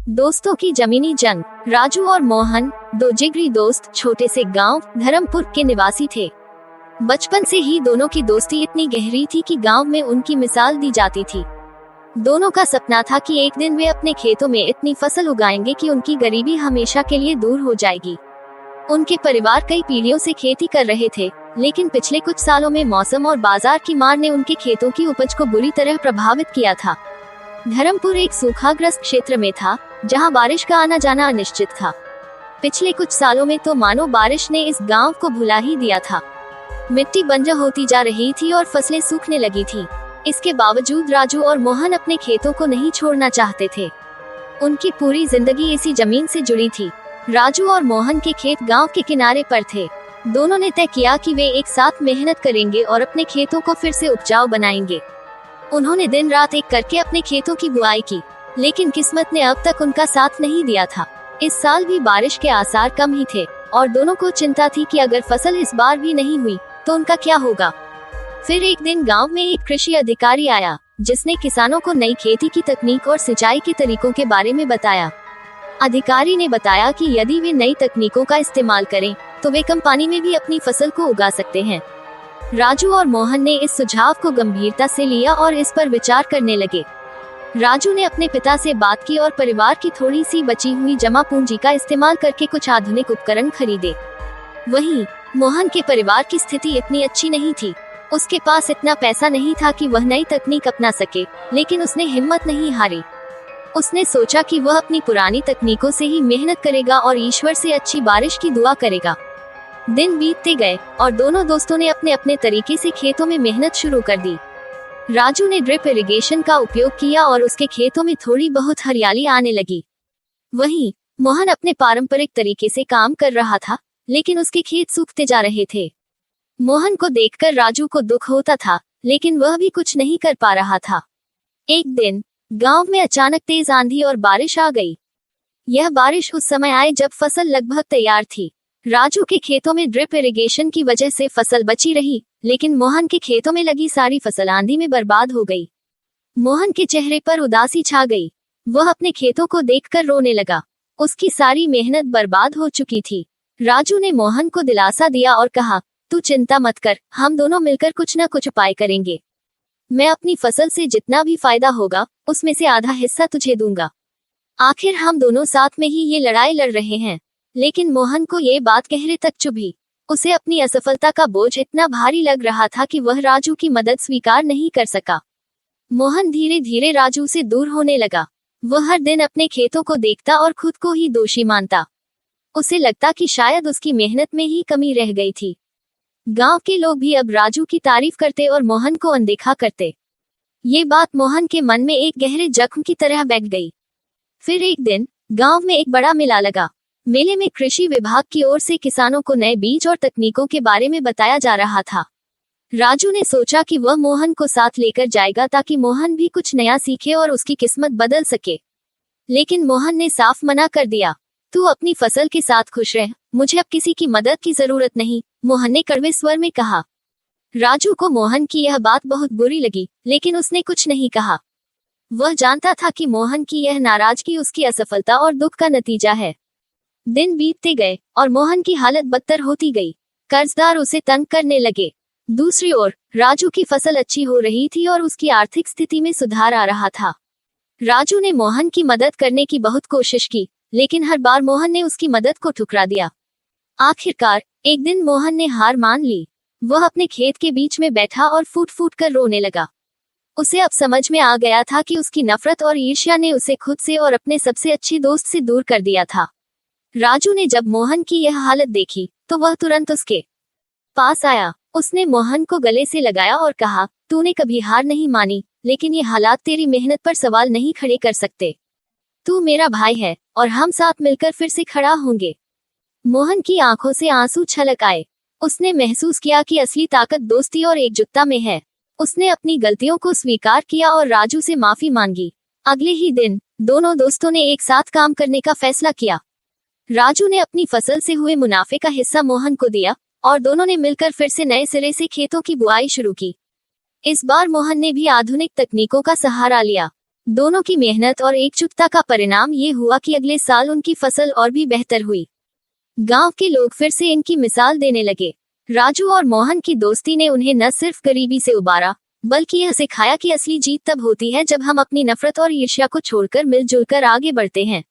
दोस्तों की जमीनी जंग। राजू और मोहन, दो जिगरी दोस्त, छोटे से गांव धर्मपुर के निवासी थे। बचपन से ही दोनों की दोस्ती इतनी गहरी थी कि गांव में उनकी मिसाल दी जाती थी। दोनों का सपना था कि एक दिन वे अपने खेतों में इतनी फसल उगाएंगे कि उनकी गरीबी हमेशा के लिए दूर हो जाएगी। उनके परिवार कई पीढ़ियों से खेती कर रहे थे, लेकिन पिछले कुछ सालों में मौसम और बाजार की मार ने उनके खेतों की उपज को बुरी तरह प्रभावित किया था। धर्मपुर एक सूखाग्रस्त क्षेत्र में था, जहां बारिश का आना जाना अनिश्चित था। पिछले कुछ सालों में तो मानो बारिश ने इस गांव को भुला ही दिया था। मिट्टी बंजर होती जा रही थी और फसलें सूखने लगी थी। इसके बावजूद राजू और मोहन अपने खेतों को नहीं छोड़ना चाहते थे। उनकी पूरी जिंदगी इसी जमीन से जुड़ी थी। राजू और मोहन के खेत गांव के किनारे पर थे। दोनों ने तय किया कि वे एक साथ मेहनत करेंगे और अपने खेतों को फिर से उपजाऊ बनाएंगे। उन्होंने दिन रात एक करके अपने खेतों की बुआई की, लेकिन किस्मत ने अब तक उनका साथ नहीं दिया था। इस साल भी बारिश के आसार कम ही थे और दोनों को चिंता थी कि अगर फसल इस बार भी नहीं हुई तो उनका क्या होगा। फिर एक दिन गांव में एक कृषि अधिकारी आया, जिसने किसानों को नई खेती की तकनीक और सिंचाई के तरीकों के बारे में बताया। अधिकारी ने बताया कि यदि वे नई तकनीकों का इस्तेमाल करें तो वे कम पानी में भी अपनी फसल को उगा सकते हैं। राजू और मोहन ने इस सुझाव को गंभीरता से लिया और इस पर विचार करने लगे। राजू ने अपने पिता से बात की और परिवार की थोड़ी सी बची हुई जमा पूंजी का इस्तेमाल करके कुछ आधुनिक उपकरण खरीदे। वहीं मोहन के परिवार की स्थिति इतनी अच्छी नहीं थी। उसके पास इतना पैसा नहीं था कि वह नई तकनीक अपना सके, लेकिन उसने हिम्मत नहीं हारी। उसने सोचा कि वह अपनी पुरानी तकनीकों से ही मेहनत करेगा और ईश्वर से अच्छी बारिश की दुआ करेगा। दिन बीतते गए और दोनों दोस्तों ने अपने अपने तरीके से खेतों में मेहनत शुरू कर दी। राजू ने ड्रिप इरिगेशन का उपयोग किया और उसके खेतों में थोड़ी बहुत हरियाली आने लगी। वहीं मोहन अपने पारंपरिक तरीके से काम कर रहा था, लेकिन उसके खेत सूखते जा रहे थे। मोहन को देखकर राजू को दुख होता था, लेकिन वह भी कुछ नहीं कर पा रहा था। एक दिन गांव में अचानक तेज आंधी और बारिश आ गई। यह बारिश उस समय आई जब फसल लगभग तैयार थी। राजू के खेतों में ड्रिप इरिगेशन की वजह से फसल बची रही, लेकिन मोहन के खेतों में लगी सारी फसल आंधी में बर्बाद हो गई। मोहन के चेहरे पर उदासी छा गई। वह अपने खेतों को देखकर रोने लगा। उसकी सारी मेहनत बर्बाद हो चुकी थी। राजू ने मोहन को दिलासा दिया और कहा, तू चिंता मत कर, हम दोनों मिलकर कुछ न कुछ उपाय करेंगे। मैं अपनी फसल से जितना भी फायदा होगा उसमें से आधा हिस्सा तुझे दूंगा। आखिर हम दोनों साथ में ही ये लड़ाई लड़ रहे हैं। लेकिन मोहन को ये बात गहरे तक चुभी। उसे अपनी असफलता का बोझ इतना भारी लग रहा था कि वह राजू की मदद स्वीकार नहीं कर सका। मोहन धीरे धीरे राजू से दूर होने लगा। वह हर दिन अपने खेतों को देखता और खुद को ही दोषी मानता। उसे लगता कि शायद उसकी मेहनत में ही कमी रह गई थी। गांव के लोग भी अब राजू की तारीफ करते और मोहन को अनदेखा करते। ये बात मोहन के मन में एक गहरे जख्म की तरह बैठ गई। फिर एक दिन गांव में एक बड़ा मेला लगा। मेले में कृषि विभाग की ओर से किसानों को नए बीज और तकनीकों के बारे में बताया जा रहा था। राजू ने सोचा कि वह मोहन को साथ लेकर जाएगा ताकि मोहन भी कुछ नया सीखे और उसकी किस्मत बदल सके। लेकिन मोहन ने साफ मना कर दिया। तू अपनी फसल के साथ खुश रह, मुझे अब किसी की मदद की जरूरत नहीं, मोहन ने कड़वे स्वर में कहा। राजू को मोहन की यह बात बहुत बुरी लगी, लेकिन उसने कुछ नहीं कहा। वह जानता था कि मोहन की यह नाराजगी उसकी असफलता और दुख का नतीजा है। दिन बीतते गए और मोहन की हालत बदतर होती गई। कर्जदार उसे तंग करने लगे। दूसरी ओर राजू की फसल अच्छी हो रही थी और उसकी आर्थिक स्थिति में सुधार आ रहा था। राजू ने मोहन की मदद करने की बहुत कोशिश की, लेकिन हर बार मोहन ने उसकी मदद को ठुकरा दिया। आखिरकार एक दिन मोहन ने हार मान ली। वह अपने खेत के बीच में बैठा और फूट फूट कर रोने लगा। उसे अब समझ में आ गया था कि उसकी नफरत और ईर्ष्या ने उसे खुद से और अपने सबसे अच्छे दोस्त से दूर कर दिया था। राजू ने जब मोहन की यह हालत देखी तो वह तुरंत उसके पास आया। उसने मोहन को गले से लगाया और कहा, तूने कभी हार नहीं मानी, लेकिन ये हालात तेरी मेहनत पर सवाल नहीं खड़े कर सकते। तू मेरा भाई है और हम साथ मिलकर फिर से खड़ा होंगे। मोहन की आंखों से आंसू छलक आए। उसने महसूस किया कि असली ताकत दोस्ती और एकजुटता में है। उसने अपनी गलतियों को स्वीकार किया और राजू से माफी मांगी। अगले ही दिन दोनों दोस्तों ने एक साथ काम करने का फैसला किया। राजू ने अपनी फसल से हुए मुनाफे का हिस्सा मोहन को दिया और दोनों ने मिलकर फिर से नए सिरे से खेतों की बुआई शुरू की। इस बार मोहन ने भी आधुनिक तकनीकों का सहारा लिया। दोनों की मेहनत और एकजुटता का परिणाम ये हुआ कि अगले साल उनकी फसल और भी बेहतर हुई। गांव के लोग फिर से इनकी मिसाल देने लगे। राजू और मोहन की दोस्ती ने उन्हें न सिर्फ गरीबी से उबारा, बल्कि यह सिखाया कि असली जीत तब होती है जब हम अपनी नफरत और ईर्ष्या को छोड़कर मिलजुल कर आगे बढ़ते हैं।